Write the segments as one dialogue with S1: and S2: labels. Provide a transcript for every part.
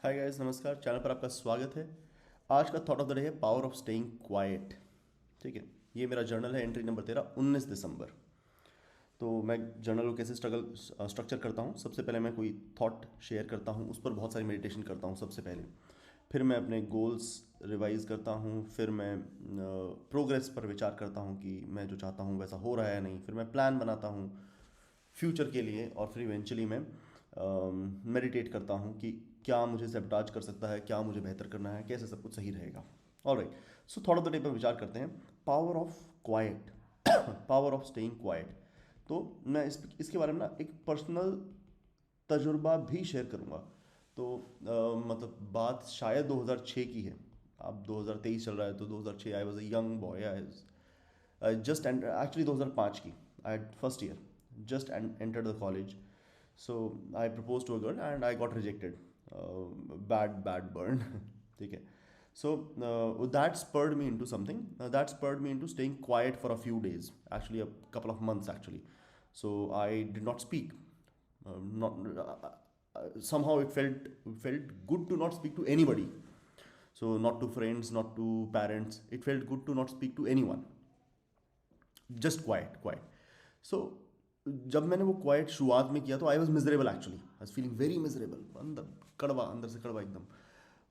S1: Hi guys, नमस्कार। Channel पर आपका स्वागत है। आज का थॉट ऑफ द डे है पावर ऑफ स्टेइंग क्वाइट। ठीक है, ये मेरा जर्नल है, एंट्री नंबर 13, 19 दिसंबर। तो मैं जर्नल को कैसे स्ट्रक्चर करता हूँ, सबसे पहले मैं कोई थॉट शेयर करता हूँ, उस पर बहुत सारी मेडिटेशन करता हूँ सबसे पहले। फिर मैं अपने गोल्स रिवाइज करता हूँ। फिर मैं प्रोग्रेस पर विचार करता हूँ कि मैं जो चाहता हूँ वैसा हो रहा है या नहीं। फिर मैं प्लान बनाता हूँ फ्यूचर के लिए, और फिर इवेंचुअली मैं मेडिटेट करता हूँ कि क्या मुझे सैबोटाज कर सकता है, क्या मुझे बेहतर करना है, कैसे सब कुछ सही रहेगा। Alright, so thought of the day पर विचार करते हैं, power of quite, power of staying quite. तो मैं इसके बारे में ना एक पर्सनल तजुर्बा भी शेयर करूँगा। तो मतलब बात शायद 2006 की है। अब 2023 चल रहा है, तो 2006 I was a young boy. I just actually 2005 की, I first year, just entered the college. So I proposed to a girl and I got rejected. Bad burn. ठीक है. So that spurred me into something. That spurred me into staying quiet for a few days. Actually, a couple of months actually. So I did not speak. Not Somehow it felt good to not speak to anybody. So not to friends, not to parents. It felt good to not speak to anyone. Just quiet quiet. So जब मैंने वो quiet शुरुआत में किया तो I was miserable, actually I was feeling very miserable, अंदर कड़वा, अंदर से कड़वा एकदम।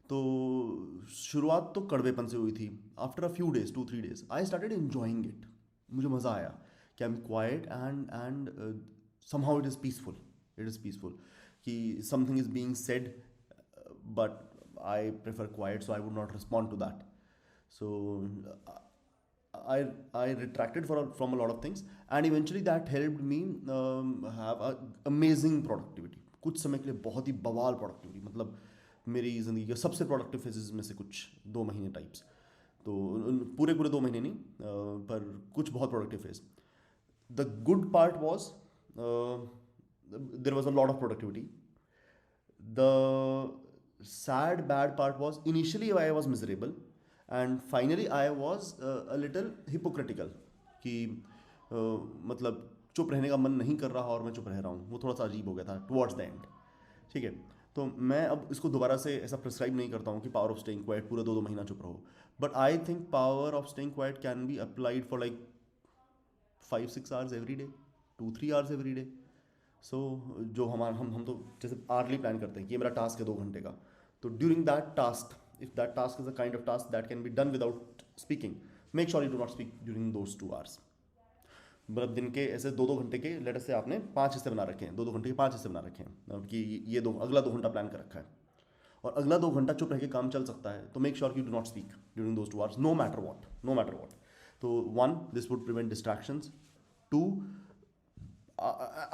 S1: तो शुरुआत तो कड़वेपन से हुई थी। After a few days, 2-3 days, I started enjoying it. मुझे मज़ा आया कि I am quiet and somehow it is peaceful. It is peaceful कि something is being said, but I prefer quiet, so I would not respond to that. So I retracted from a lot of things, and eventually that helped me have a amazing productivity. कुछ समय के लिए बहुत ही बवाल productivity, मतलब मेरी ज़िंदगी के सबसे प्रोडक्टिव फेजेस में से कुछ 2 महीने टाइप्स। तो पूरे पूरे 2 महीने नहीं, पर कुछ बहुत productive phase. The good part was there was a lot of productivity. The sad bad part was initially I was miserable, and finally I was a little hypocritical कि मतलब चुप रहने का मन नहीं कर रहा और मैं चुप रह रहा हूँ, वो थोड़ा सा अजीब हो गया था टुवर्ड्स द एंड। ठीक है, तो मैं अब इसको दोबारा से ऐसा प्रिस्क्राइब नहीं करता हूँ कि पावर ऑफ स्टेइंग क्वाइट पूरा 2-2 महीना चुप रहो, but I think power of staying quiet can be applied for like 5-6 hours every day, 2-3 hours every day. So जो हमारा हम तो जैसे आर्ली प्लान करते हैं कि ये मेरा टास्क है 2 घंटे का, तो during that task, if that task is a kind of task that can be done without speaking, make sure you do not speak during those 2 hours. मतलब दिन के ऐसे 2-2 घंटे के, लेटर से आपने 5 हिस्से बना रखे हैं, 2-2 घंटे के 5 हिस्से बना रखे हैं, मतलब कि ये दो अगला 2 घंटा प्लान कर रखा है, और अगला 2 घंटा चुप रह के काम चल सकता है, तो make sure you do not speak during those 2 hours, no matter what, no matter what. तो 1, this would prevent distractions. 2,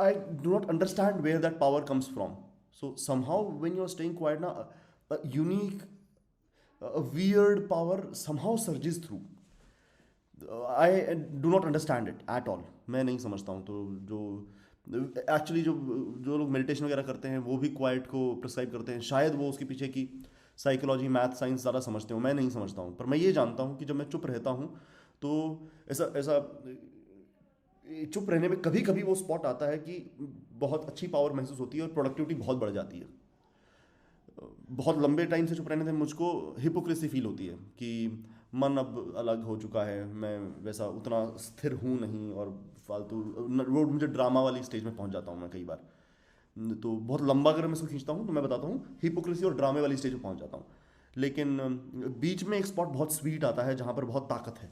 S1: I do not understand where that power comes from. So somehow when you're staying quiet now, a unique, a weird power somehow surges through. I do not understand it at all. मैं नहीं समझता हूँ। तो जो actually जो जो लोग meditation वगैरह करते हैं वो भी क्वाइट को प्रिस्क्राइब करते हैं, शायद वो उसके पीछे की साइकोलॉजी, मैथ, साइंस ज़्यादा समझते हो, मैं नहीं समझता हूँ। पर मैं ये जानता हूँ कि जब मैं चुप रहता हूँ तो ऐसा ऐसा चुप रहने में कभी कभी वो स्पॉट आता है कि बहुत अच्छी पावर महसूस होती है और प्रोडक्टिविटी बहुत बढ़ जाती है। बहुत लंबे टाइम से चुप रहने से मुझको हिपोक्रेसी फील होती है कि मन अब अलग हो चुका है, मैं वैसा उतना स्थिर हूँ नहीं, और फालतू वो मुझे ड्रामा वाली स्टेज में पहुँच जाता हूँ मैं कई बार। तो बहुत लंबा अगर मैं इसको खींचता हूँ तो मैं बताता हूँ हिपोक्रेसी और ड्रामे वाली स्टेज में पहुँच जाता हूँ। लेकिन बीच में एक स्पॉट बहुत स्वीट आता है जहाँ पर बहुत ताकत है,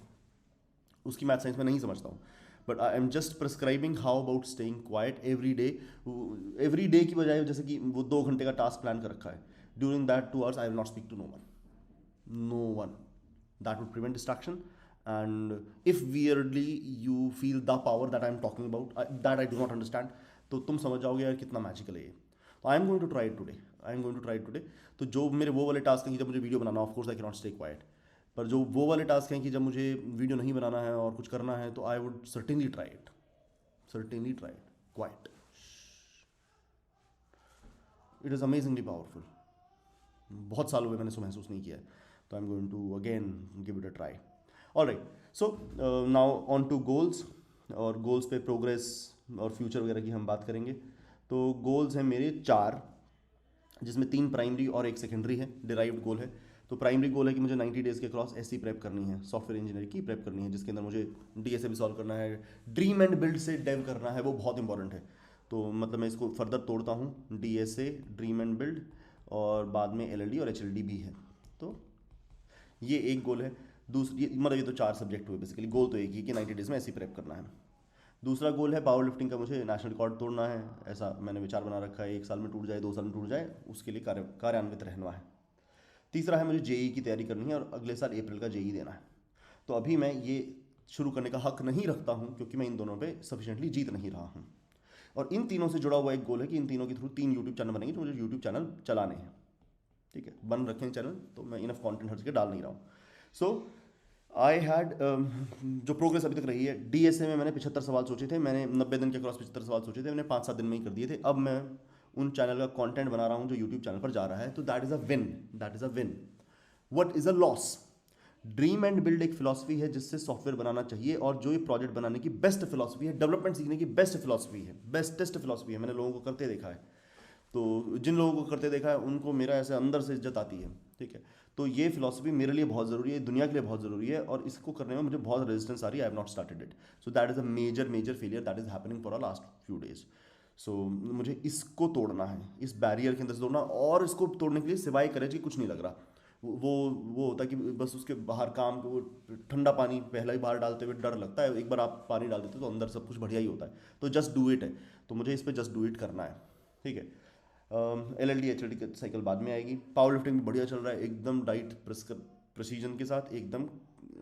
S1: उसकी मैथ साइंस में नहीं समझता हूँ, but I am just prescribing how about staying quite every day. Every day की बजाय जैसे कि वो 2 घंटे का टास्क प्लान कर रखा है, during that 2 hours I will not speak to no one, no one. That would prevent distraction, and if weirdly you feel the power that I am talking about, that I do not understand, तो तुम समझ जाओगे यार कितना magical है ये। तो I am going to try it today, I am going to try it today. तो जो मेरे वो वाले टास्क हैं कि जब मुझे video banana, of course I can not stay quiet, पर जो वो वाले टास्क हैं कि जब मुझे वीडियो नहीं बनाना है और कुछ करना है, तो I would certainly try it, certainly try it quite. It is amazingly powerful. बहुत सालों में मैंने इसको महसूस नहीं किया है, तो I am going to again give it a try. All right, so now on to goals, और गोल्स पे प्रोग्रेस और फ्यूचर वगैरह की हम बात करेंगे। तो गोल्स हैं मेरे 4। जिसमें 3 प्राइमरी और एक सेकेंडरी है, डिराइव्ड गोल है। तो प्राइमरी गोल है कि मुझे 90 डेज़ के क्रॉस एससी प्रेप करनी है, सॉफ्टवेयर इंजीनियरिंग की प्रेप करनी है, जिसके अंदर मुझे डीएसए भी सॉल्व करना है, ड्रीम एंड बिल्ड से डेव करना है, वो बहुत इंपॉर्टेंट है। तो मतलब मैं इसको फर्दर तोड़ता हूँ, डीएसए, ड्रीम एंड बिल्ड, और बाद में एलएलडी और एचएलडी भी है। तो ये एक गोल है। दूसरी मतलब ये तो 4 सब्जेक्ट हुए बेसिकली, गोल तो एक ही कि 90 डेज़ में एससी प्रेप करना है। दूसरा गोल है पावर लिफ्टिंग का, मुझे नेशनल रिकॉर्ड तोड़ना है, ऐसा मैंने विचार बना रखा है। 1 साल में टूट जाए, 2 साल में टूट जाए, उसके लिए कार्यान्वित रहना है। तीसरा है मुझे जेई की तैयारी करनी है और अगले साल अप्रैल का जेई देना है। तो अभी मैं ये शुरू करने का हक नहीं रखता हूँ क्योंकि मैं इन दोनों पे सफिशिएंटली जीत नहीं रहा हूँ। और इन तीनों से जुड़ा हुआ एक गोल है कि इन तीनों के थ्रू 3 यूट्यूब चैनल बनेंगे जो मुझे यूट्यूब चैनल चलाने हैं। ठीक है, बन रखे हैं चैनल, तो मैं इनफ कंटेंट हर जगह डाल नहीं रहा हूँ। सो आई हैड जो प्रोग्रेस अभी तक रही है, डीएसए में मैंने 75 सवाल सोचे थे, मैंने 90 दिन के क्रॉस 75 सवाल सोचे थे, मैंने 5-7 दिन में ही कर दिए थे। अब मैं उन चैनल का कंटेंट बना रहा हूँ जो यूट्यूब चैनल पर जा रहा है, तो that is a win, that is a win. What is a loss? Dream and build एक फिलॉसफी है जिससे सॉफ्टवेयर बनाना चाहिए, और जो ये प्रोजेक्ट बनाने की बेस्ट फिलॉसफी है, डेवलपमेंट सीखने की बेस्ट फिलॉसफी है, बेस्टेस्ट फिलॉसफी है, मैंने लोगों को करते देखा है। तो जिन लोगों को करते देखा है उनको मेरा ऐसे अंदर से इज्जत आती है। ठीक है, तो ये फिलॉसफी मेरे लिए बहुत ज़रूरी है, दुनिया के लिए बहुत ज़रूरी है, और इसको करने में मुझे बहुत रेजिस्टेंस आ रही है। I have not started it, so that is a major major failure that is happening for a last few days. So मुझे इसको तोड़ना है, इस बैरियर के अंदर से तोड़ना, और इसको तोड़ने के लिए सिवाय करेज की कुछ नहीं लग रहा। वो होता है कि बस उसके बाहर काम को, वो ठंडा पानी पहला ही बाहर डालते हुए डर लगता है, एक बार आप पानी डाल देते हो तो अंदर सब कुछ बढ़िया ही होता है। तो जस्ट डू इट है, तो मुझे इस पर जस्ट डू इट करना है। ठीक है, एलएलडी एचएलडी की साइकिल बाद में आएगी। पावर लिफ्टिंग भी बढ़िया चल रहा है, एकदम डाइट प्रिसीजन के साथ, एकदम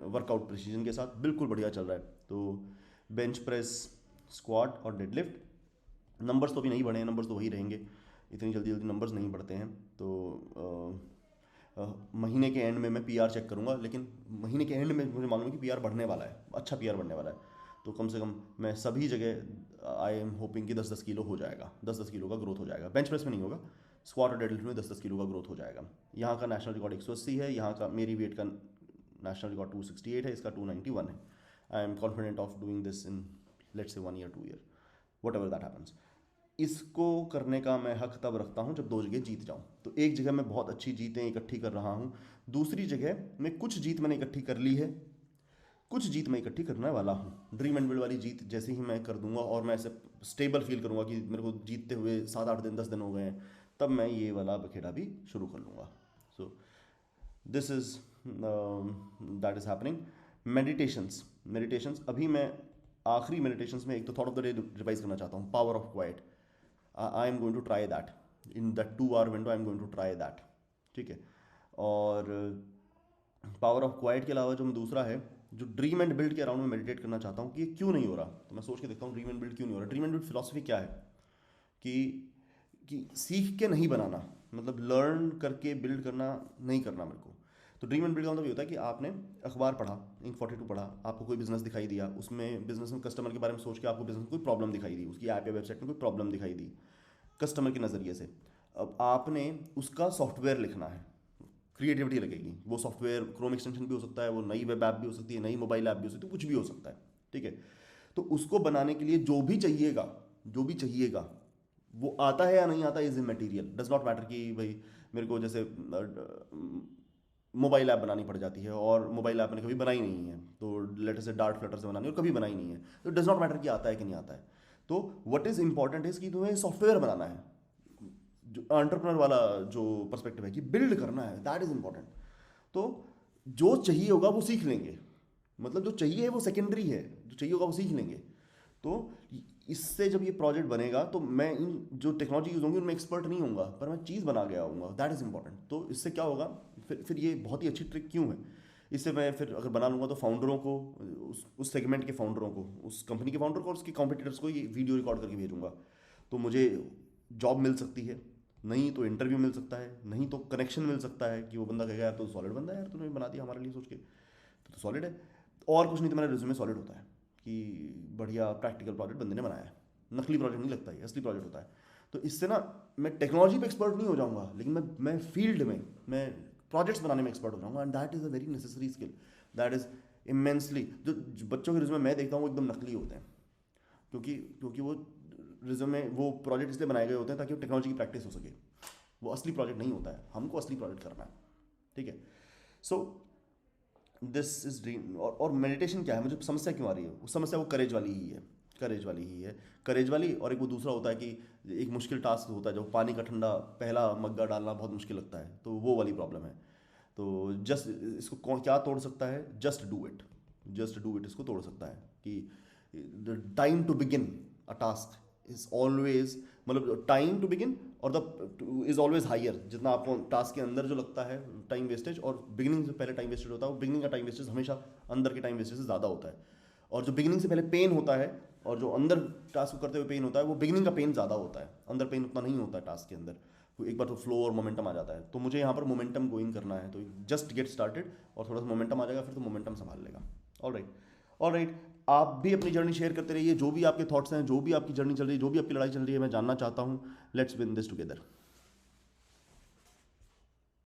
S1: वर्कआउट प्रिसीजन के साथ, बिल्कुल बढ़िया चल रहा है। तो बेंच प्रेस, स्क्वाट और डेडलिफ्ट, नंबर्स तो अभी नहीं बढ़े हैं, नंबर्स तो वही रहेंगे, इतनी जल्दी जल्दी नंबर्स नहीं बढ़ते हैं। तो महीने के एंड में मैं पीआर चेक करूंगा, लेकिन महीने के एंड में मुझे मालूम है कि पीआर बढ़ने वाला है, अच्छा पीआर बढ़ने वाला है। तो कम से कम मैं सभी जगह आई एम होपिंग कि 10-10 किलो हो जाएगा, 10-10 किलो का ग्रोथ हो जाएगा। बेंच प्रेस में नहीं होगा, स्क्वाट और डेडलिफ्ट में 10-10 किलो का ग्रोथ हो जाएगा। यहाँ का नेशनल रिकॉर्ड 180 है, यहाँ का मेरी वेट का नेशनल रिकॉर्ड 268 है, इसका 291 है। I am confident of doing this in let's say 1 year 2 year, what ever that happens. इसको करने का मैं हक तब रखता हूँ जब 2 जगह जीत जाऊँ। तो एक जगह मैं बहुत अच्छी जीतें इकट्ठी कर रहा हूँ, दूसरी जगह मैं कुछ जीत मैंने इकट्ठी कर ली है, कुछ जीत मैं इकट्ठी करने वाला हूँ। ड्रीम एंड बिल्ड वाली जीत जैसे ही मैं कर दूंगा और मैं ऐसे स्टेबल फील करूँगा कि मेरे को जीतते हुए 7-8 दिन 10 दिन हो गए हैं, तब मैं ये वाला बखेड़ा भी शुरू कर लूँगा। So this is that is happening. Meditations अभी मैं आखिरी मेडिटेशंस में एक तो thought of the day revise करना चाहता हूँ, power of quiet. I am going to try that in that 2 hour window, I am going to try that. ठीक है, और पावर ऑफ क्वाइट के अलावा जो दूसरा है, जो ड्रीम एंड बिल्ड के अराउंड में मेडिटेट करना चाहता हूँ कि ये क्यों नहीं हो रहा। तो मैं सोच के देखता हूँ ड्रीम एंड बिल्ड क्यों नहीं हो रहा। ड्रीम एंड बिल्ड फिलॉसफी क्या है कि सीख के नहीं बनाना, मतलब लर्न करके बिल्ड करना नहीं करना मेरे को। तो ड्रीम एंड बिल्ड का मतलब ये होता है कि आपने अखबार पढ़ा, इंक 42 पढ़ा, आपको कोई बिजनेस दिखाई दिया, उसमें बिजनेस में कस्टमर के बारे में सोच के आपको बिजनेस में कोई प्रॉब्लम दिखाई दी, उसकी ऐप या वेबसाइट में कोई प्रॉब्लम दिखाई दी कस्टमर के नज़रिए से। अब आपने उसका सॉफ्टवेयर लिखना है, क्रिएटिविटी लगेगी। वो सॉफ्टवेयर क्रोम एक्सटेंशन भी हो सकता है, वो नई वेब ऐप भी हो सकती है, नई मोबाइल ऐप भी हो सकती है, कुछ भी हो सकता है। ठीक है, तो उसको बनाने के लिए जो भी चाहिएगा वो आता है या नहीं आता, इज इमैटीरियल, डज नॉट मैटर कि भाई मेरे को जैसे मोबाइल ऐप बनानी पड़ जाती है और मोबाइल ऐप मैंने कभी बनाई नहीं है, तो लेटर से डार्ट फ्लटर से बनानी और कभी बनाई नहीं है, तो डज नॉट मैटर कि आता है कि नहीं आता है। तो व्हाट इज इंपॉर्टेंट इज कि तुम्हें सॉफ्टवेयर बनाना है, जो एंटरप्रेन्योर वाला जो पर्सपेक्टिव है कि बिल्ड करना है, दैट इज इंपॉर्टेंट। तो जो चाहिए होगा वो सीख लेंगे, मतलब जो चाहिए है वो सेकेंडरी है, जो चाहिए होगा वो सीख लेंगे। तो इससे जब ये प्रोजेक्ट बनेगा तो मैं इन जो टेक्नोलॉजी यूज होंगी उनमें एक्सपर्ट नहीं होऊंगा, पर मैं चीज़ बना गया होऊंगा, दैट इज़ इंपॉर्टेंट। तो इससे क्या होगा, फिर ये बहुत ही अच्छी ट्रिक क्यों है, इससे मैं फिर अगर बना लूँगा तो फाउंडरों को, उस सेगमेंट के फाउंडरों को, उस कंपनी के फाउंडर को और उसके कॉम्पिटिटर्स को ये वीडियो रिकॉर्ड करके भेजूंगा। तो मुझे जॉब मिल सकती है, नहीं तो इंटरव्यू मिल सकता है, नहीं तो कनेक्शन मिल सकता है कि वो बंदा कहेगा यार तो सॉलिड बंदा है यार, तूने बना दिया हमारे लिए सोच के, तो सॉलिड है। और कुछ नहीं तो मेरा रिज्यूमे सॉलिड होता है कि बढ़िया प्रैक्टिकल प्रोजेक्ट बंदे ने बनाया है, नकली प्रोजेक्ट नहीं लगता है, असली प्रोजेक्ट होता है। तो इससे ना मैं टेक्नोलॉजी पे एक्सपर्ट नहीं हो जाऊंगा, लेकिन मैं फील्ड में, मैं प्रोजेक्ट्स बनाने में एक्सपर्ट हो जाऊंगा, and that is a very necessary skill, that is immensely. जो बच्चों के रिज्यूमे मैं देखता हूँ वो एकदम नकली होते हैं, क्योंकि वो रिज्यूमे, वो प्रोजेक्ट इसलिए बनाए गए होते हैं ताकि वो टेक्नोलॉजी की प्रैक्टिस हो सके, वो असली प्रोजेक्ट नहीं होता है, हमको असली प्रोजेक्ट करना है, ठीक है। So this is dream. और मेडिटेशन क्या है, मुझे समस्या क्यों आ रही है, उस समस्या वो करेज वाली ही है, करेज वाली ही है, करेज वाली। और एक वो दूसरा होता है कि एक मुश्किल टास्क होता है, जो पानी का ठंडा पहला मग्गा डालना बहुत मुश्किल लगता है, तो वो वाली प्रॉब्लम है। तो जस्ट इसको कौन क्या तोड़ सकता है, just do it, just do it इसको तोड़ सकता है कि the time to begin a task is always, मतलब टाइम टू बिगिन और द इज ऑलवेज हायर, जितना आपको टास्क के अंदर जो लगता है टाइम वेस्टेज, और बिगिनिंग से पहले टाइम वेस्टेज होता है, वो बिगिनिंग का टाइम वेस्टेज हमेशा अंदर के टाइम वेस्टेज से ज़्यादा होता है। और जो बिगिनिंग से पहले पेन होता है और जो अंदर टास्क को करते हुए पेन होता है, वो बिगिनिंग का पेन ज़्यादा होता है, अंदर पेन उतना नहीं होता है टास्क के अंदर। तो एक बार तो फ्लो और मोमेंटम आ जाता है, तो मुझे यहाँ पर मोमेंटम गोइंग करना है, तो जस्ट गेट स्टार्टेड, और थोड़ा सा मोमेंटम आ जाएगा, फिर तो मोमेंटम संभाल लेगा। All right, all right. आप भी अपनी जर्नी शेयर करते रहिए, जो भी आपके थॉट्स हैं, जो भी आपकी जर्नी चल रही है, जो भी आपकी लड़ाई चल रही है, मैं जानना चाहता हूँ। Let's win this together.